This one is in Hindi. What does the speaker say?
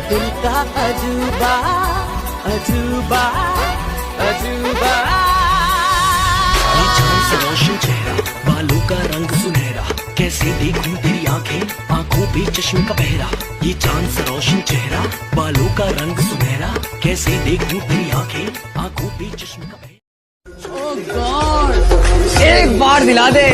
दिल का अजूबा अजूबा अजूबा। ये चांद सा रोशन चेहरा, बालों का रंग सुनहरा, कैसे देखूं तेरी आंखें, आंखों पे चश्मे का पहरा। ये चांद सा रोशन चेहरा, बालों का रंग सुनहरा, कैसे देखूं तेरी आंखें, आंखों पे चश्मे का पहरा। एक बार दिला दे।